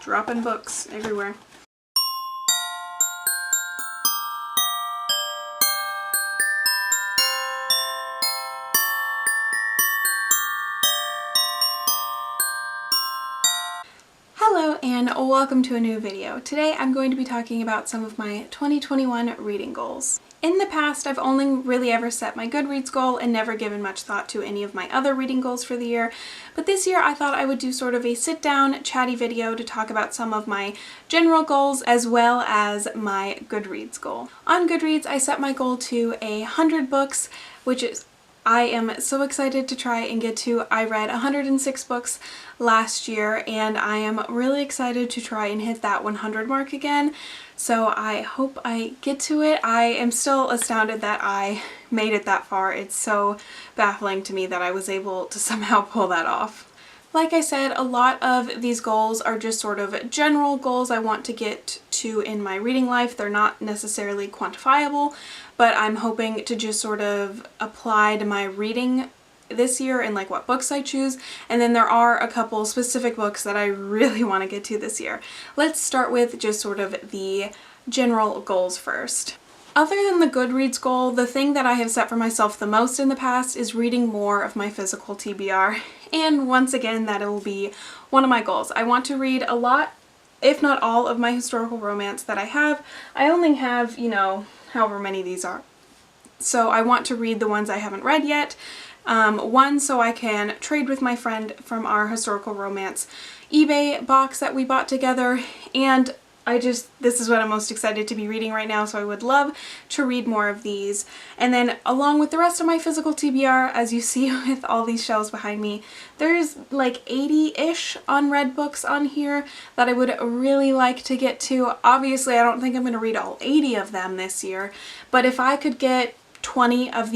Dropping books everywhere. Hello and welcome to a new video. Today I'm going to be talking about some of my 2021 reading goals. In the past, I've only really ever set my Goodreads goal and never given much thought to any of my other reading goals for the year. But this year I thought I would do sort of a sit-down, chatty video to talk about some of my general goals as well as my Goodreads goal. On Goodreads, I set my goal to 100 books, which is I am so excited to try and get to. I read 106 books last year and I am really excited to try and hit that 100 mark again. So I hope I get to it. I am still astounded that I made it that far. It's so baffling to me that I was able to somehow pull that off. Like I said, a lot of these goals are just sort of general goals I want to get to in my reading life. They're not necessarily quantifiable, but I'm hoping to just sort of apply to my reading this year and like what books I choose. And then there are a couple specific books that I really want to get to this year. Let's start with just sort of the general goals first. Other than the Goodreads goal, the thing that I have set for myself the most in the past is reading more of my physical TBR. And once again, that will be one of my goals. I want to read a lot, if not all, of my historical romance that I have. I only have, however many these are. So I want to read the ones I haven't read yet. One, so I can trade with my friend from our historical romance eBay box that we bought together, and this is what I'm most excited to be reading right now, so I would love to read more of these. And then along with the rest of my physical TBR, as you see with all these shelves behind me, there's like 80-ish unread books on here that I would really like to get to. Obviously, I don't think I'm going to read all 80 of them this year, but if I could get 20 of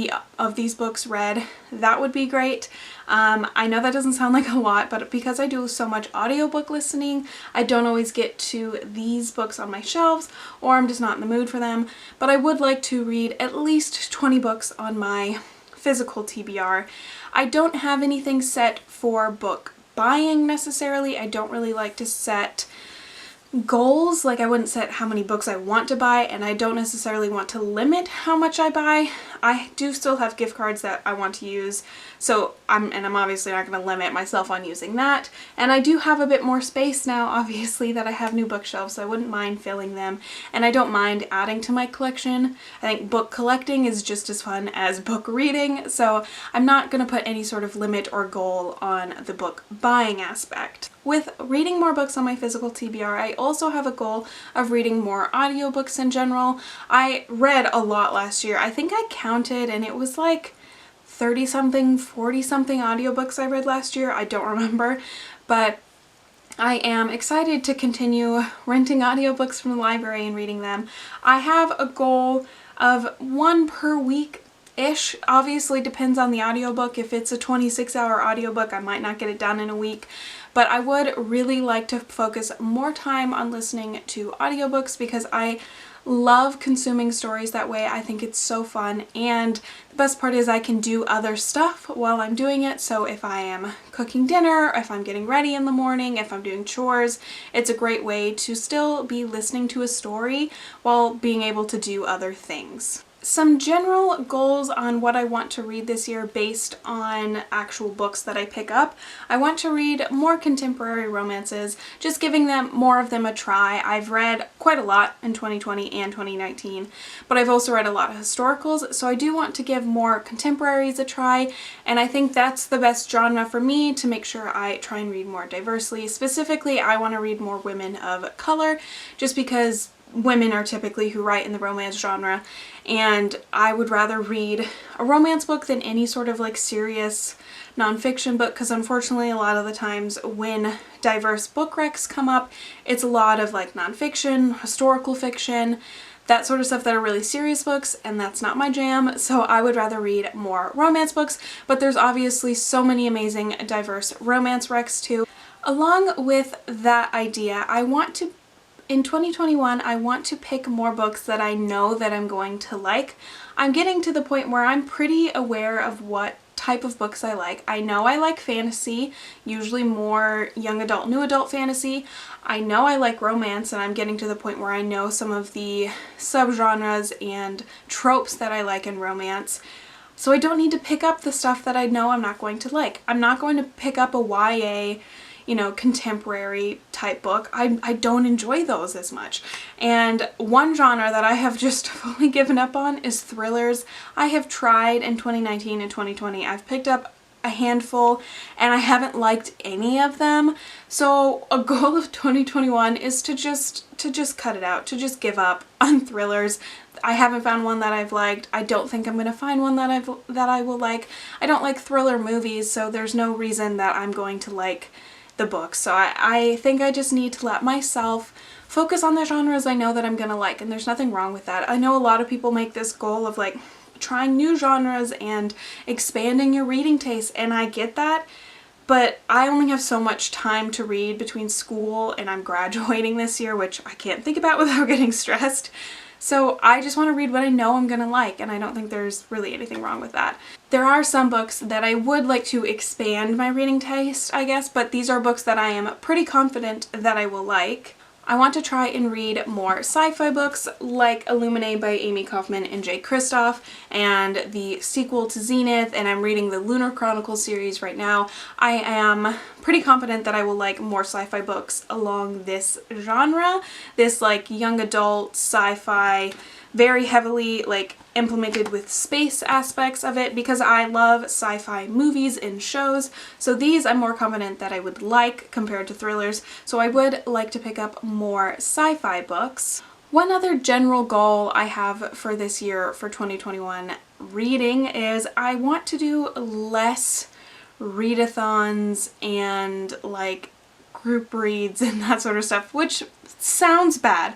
these books read, that would be great. I know that doesn't sound like a lot, but because I do so much audiobook listening, I don't always get to these books on my shelves, or I'm just not in the mood for them. But I would like to read at least 20 books on my physical TBR. I don't have anything set for book buying necessarily. I don't really like to set goals. Like, I wouldn't set how many books I want to buy, and I don't necessarily want to limit how much I buy. I do still have gift cards that I want to use, so I'm obviously not going to limit myself on using that. And I do have a bit more space now, obviously, that I have new bookshelves, so I wouldn't mind filling them, and I don't mind adding to my collection. I think book collecting is just as fun as book reading, so I'm not going to put any sort of limit or goal on the book buying aspect. With reading more books on my physical TBR, I also have a goal of reading more audiobooks in general. I read a lot last year. I think I counted and it was like 30-something, 40-something audiobooks I read last year. I don't remember, but I am excited to continue renting audiobooks from the library and reading them. I have a goal of one per week-ish. Obviously depends on the audiobook. If it's a 26-hour audiobook, I might not get it done in a week. But I would really like to focus more time on listening to audiobooks because I love consuming stories that way. I think it's so fun, and the best part is I can do other stuff while I'm doing it. So if I am cooking dinner, if I'm getting ready in the morning, if I'm doing chores, it's a great way to still be listening to a story while being able to do other things. Some general goals on what I want to read this year based on actual books that I pick up. I want to read more contemporary romances, just giving them more of them a try. I've read quite a lot in 2020 and 2019, but I've also read a lot of historicals, so I do want to give more contemporaries a try, and I think that's the best genre for me to make sure I try and read more diversely. Specifically, I want to read more women of color, just because women are typically who write in the romance genre, and I would rather read a romance book than any sort of like serious nonfiction book, because unfortunately a lot of the times when diverse book recs come up, it's a lot of like nonfiction, historical fiction, that sort of stuff that are really serious books, and that's not my jam. So I would rather read more romance books, but there's obviously so many amazing diverse romance recs too. Along with that idea, in 2021, I want to pick more books that I know that I'm going to like. I'm getting to the point where I'm pretty aware of what type of books I like. I know I like fantasy, usually more young adult, new adult fantasy. I know I like romance, and I'm getting to the point where I know some of the subgenres and tropes that I like in romance. So I don't need to pick up the stuff that I know I'm not going to like. I'm not going to pick up a YA, contemporary type book. I don't enjoy those as much. And one genre that I have just fully given up on is thrillers. I have tried in 2019 and 2020. I've picked up a handful and I haven't liked any of them. So a goal of 2021 is to just cut it out, to just give up on thrillers. I haven't found one that I've liked. I don't think I'm going to find one that I will like. I don't like thriller movies, so there's no reason that I'm going to like the book. So I think I just need to let myself focus on the genres I know that I'm gonna like, and there's nothing wrong with that. I know a lot of people make this goal of like trying new genres and expanding your reading taste, and I get that, but I only have so much time to read between school and I'm graduating this year, which I can't think about without getting stressed. So I just want to read what I know I'm gonna like, and I don't think there's really anything wrong with that. There are some books that I would like to expand my reading taste, I guess, but these are books that I am pretty confident that I will like. I want to try and read more sci-fi books like Illuminae by Amy Kaufman and Jay Kristoff, and the sequel to Zenith, and I'm reading the Lunar Chronicles series right now. I am pretty confident that I will like more sci-fi books along this genre, this like young adult sci-fi, very heavily like implemented with space aspects of it, because I love sci-fi movies and shows. So these I'm more confident that I would like compared to thrillers. So I would like to pick up more sci-fi books. One other general goal I have for this year, for 2021 reading, is I want to do less readathons and like group reads and that sort of stuff, which sounds bad,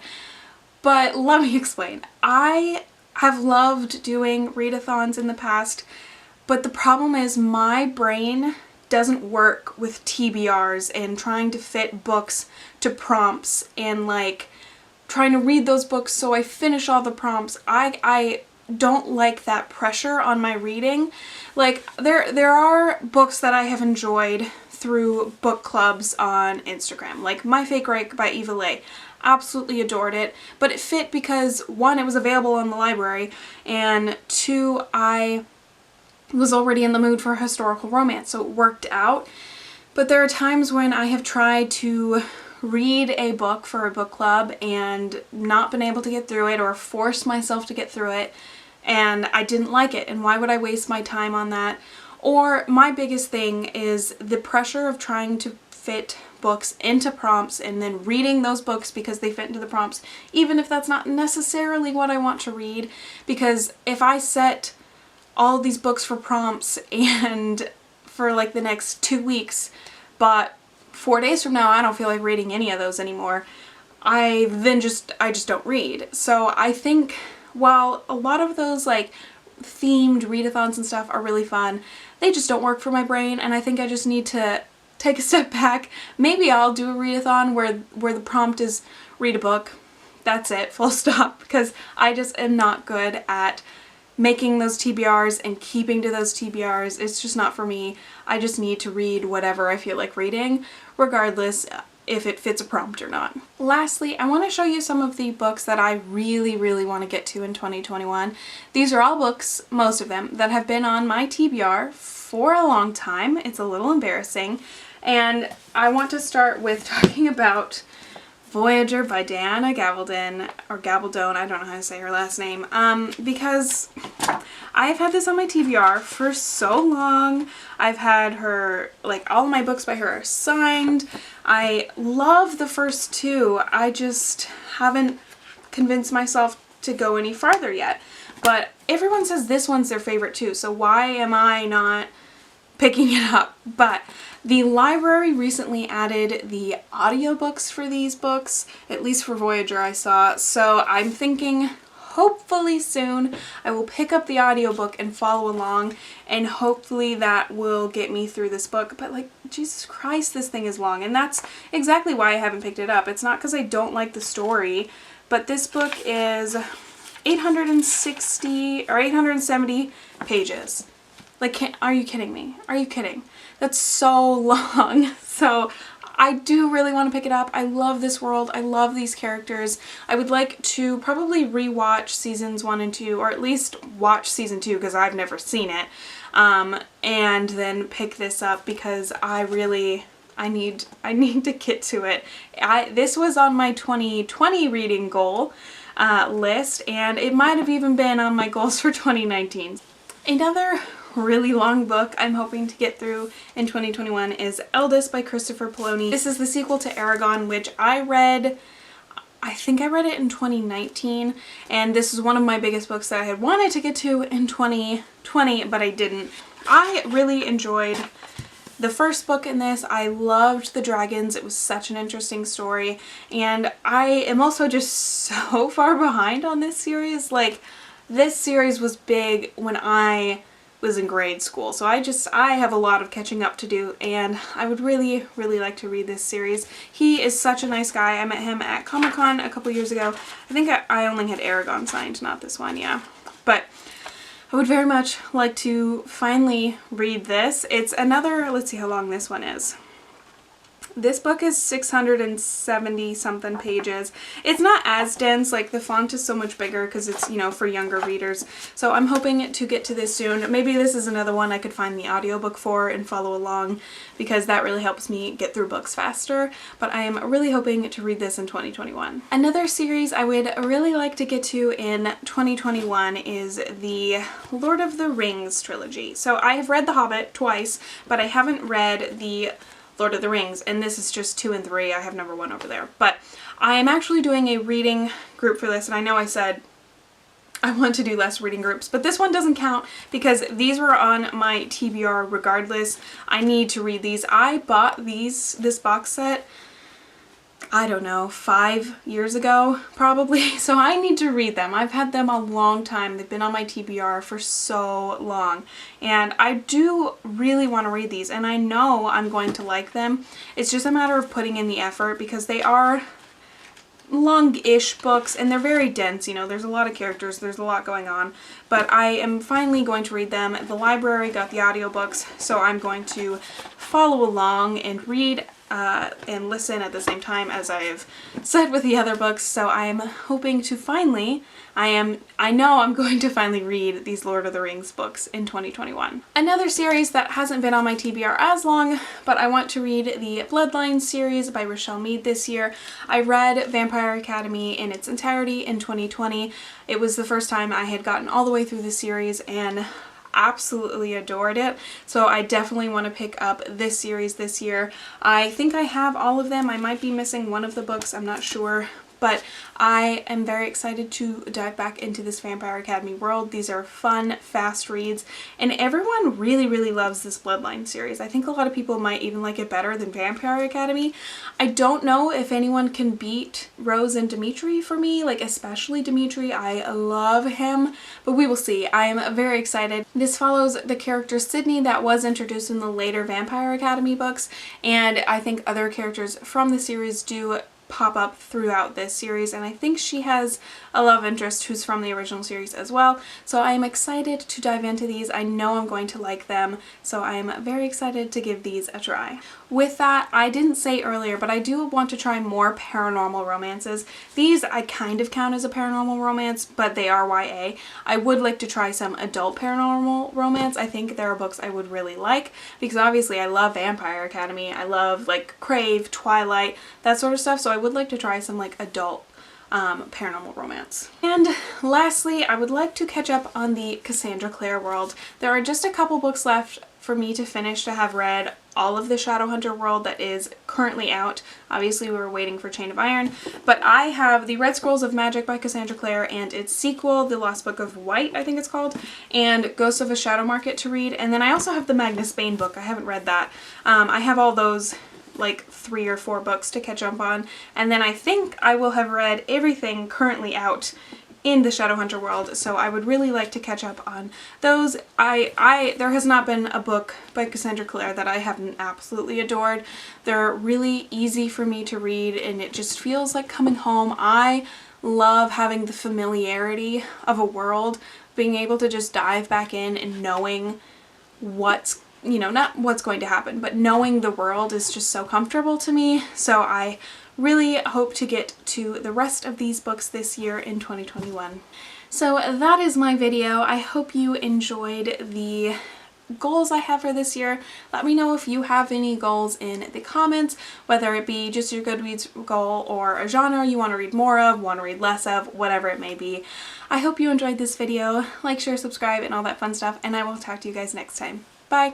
but let me explain. I have loved doing readathons in the past, but the problem is my brain doesn't work with TBRs and trying to fit books to prompts and like trying to read those books so I finish all the prompts. I don't like that pressure on my reading. Like there are books that I have enjoyed through book clubs on Instagram, like My Fake Rake by Eva Leigh. Absolutely adored it, but it fit because one, it was available in the library, and two, I was already in the mood for historical romance, so it worked out. But there are times when I have tried to read a book for a book club and not been able to get through it, or force myself to get through it, and I didn't like it, and why would I waste my time on that? Or my biggest thing is the pressure of trying to fit books into prompts and then reading those books because they fit into the prompts, even if that's not necessarily what I want to read. Because if I set all these books for prompts and for like the next 2 weeks, but 4 days from now I don't feel like reading any of those anymore, I just don't read. So I think while a lot of those like themed readathons and stuff are really fun, they just don't work for my brain, and I think I just need to take a step back. Maybe I'll do a readathon where the prompt is read a book. That's it, full stop, because I just am not good at making those TBRs and keeping to those TBRs. It's just not for me. I just need to read whatever I feel like reading, regardless if it fits a prompt or not. Lastly, I want to show you some of the books that I really, really want to get to in 2021. These are all books, most of them, that have been on my TBR for a long time. It's a little embarrassing. And I want to start with talking about Voyager by Diana Gabaldon, or Gabaldon, I don't know how to say her last name, because I've had this on my TBR for so long. I've had her, like, all my books by her are signed. I love the first two. I just haven't convinced myself to go any farther yet. But everyone says this one's their favorite too, so why am I not picking it up? But the library recently added the audiobooks for these books, at least for Voyager I saw, so I'm thinking hopefully soon I will pick up the audiobook and follow along, and hopefully that will get me through this book. But like, Jesus Christ, this thing is long, and that's exactly why I haven't picked it up. It's not because I don't like the story, but this book is 860 or 870 pages. Like, are you kidding me? Are you kidding? That's so long. So I do really want to pick it up. I love this world. I love these characters. I would like to probably rewatch seasons 1 and 2, or at least watch season 2 because I've never seen it. And then pick this up because I need to get to it. This was on my 2020 reading goal list, and it might have even been on my goals for 2019. Another really long book I'm hoping to get through in 2021 is Eldest by Christopher Poloni. This is the sequel to Aragon, which I think I read it in 2019, and this is one of my biggest books that I had wanted to get to in 2020, but I didn't. I really enjoyed the first book in this. I loved the dragons. It was such an interesting story, and I am also just so far behind on this series. Like, this series was big when I was in grade school, so I have a lot of catching up to do, and I would really like to read this series. He is such a nice guy. I met him at Comic-Con a couple years ago. I think I only had Aragon signed, not this one, yeah. But I would very much like to finally read this. It's another, let's see how long this one is. This book is 670 something pages. It's not as dense, like the font is so much bigger because it's, you know, for younger readers. So I'm hoping to get to this soon. Maybe this is another one I could find the audiobook for and follow along, because that really helps me get through books faster. But I am really hoping to read this in 2021. Another series I would really like to get to in 2021 is the Lord of the Rings trilogy. So I have read The Hobbit twice, but I haven't read the Lord of the Rings, and this is just 2 and 3. I have number 1 over there. But I am actually doing a reading group for this, and I know I said I want to do less reading groups, but this one doesn't count because these were on my TBR regardless. I need to read these. I bought this box set, I don't know, 5 years ago probably, so I need to read them. I've had them a long time. They've been on my TBR for so long, and I do really want to read these, and I know I'm going to like them. It's just a matter of putting in the effort because they are long-ish books and they're very dense. You know, there's a lot of characters, there's a lot going on, but I am finally going to read them. The library got the audiobooks, so I'm going to follow along and read and listen at the same time, as I have said with the other books. So I'm hoping to finally, I know I'm going to finally read these Lord of the Rings books in 2021. Another series that hasn't been on my TBR as long, but I want to read the Bloodline series by Rochelle Mead this year. I read Vampire Academy in its entirety in 2020. It was the first time I had gotten all the way through the series and absolutely adored it, so I definitely want to pick up this series this year. I think I have all of them. I might be missing one of the books, I'm not sure, but I am very excited to dive back into this Vampire Academy world. These are fun, fast reads, and everyone really loves this Bloodline series. I think a lot of people might even like it better than Vampire Academy. I don't know if anyone can beat Rose and Dimitri for me, like especially Dimitri. I love him, but we will see. I am very excited. This follows the character Sydney that was introduced in the later Vampire Academy books, and I think other characters from the series do pop up throughout this series, and I think she has a love interest who's from the original series as well. So I am excited to dive into these. I know I'm going to like them, so I am very excited to give these a try. With that, I didn't say earlier, but I do want to try more paranormal romances. These I kind of count as a paranormal romance, but they are YA. I would like to try some adult paranormal romance. I think there are books I would really like, because obviously I love Vampire Academy. I love like Crave, Twilight, that sort of stuff, so I would like to try some like adult paranormal romance. And lastly, I would like to catch up on the Cassandra Clare world. There are just a couple books left for me to finish to have read all of the Shadowhunter world that is currently out. Obviously we were waiting for Chain of Iron, but I have the Red Scrolls of Magic by Cassandra Clare and its sequel, The Lost Book of White, I think it's called, and Ghosts of a Shadow Market to read. And then I also have the Magnus Bane book. I haven't read that. I have all those like 3 or 4 books to catch up on, and then I think I will have read everything currently out in the Shadowhunter world, so I would really like to catch up on those. There has not been a book by Cassandra Clare that I haven't absolutely adored. They're really easy for me to read, and it just feels like coming home. I love having the familiarity of a world, being able to just dive back in and knowing what's, not what's going to happen, but knowing the world is just so comfortable to me. So I really hope to get to the rest of these books this year in 2021. So that is my video. I hope you enjoyed the goals I have for this year. Let me know if you have any goals in the comments, whether it be just your Goodreads goal or a genre you want to read more of, want to read less of, whatever it may be. I hope you enjoyed this video. Like, share, subscribe, and all that fun stuff, and I will talk to you guys next time. Bye!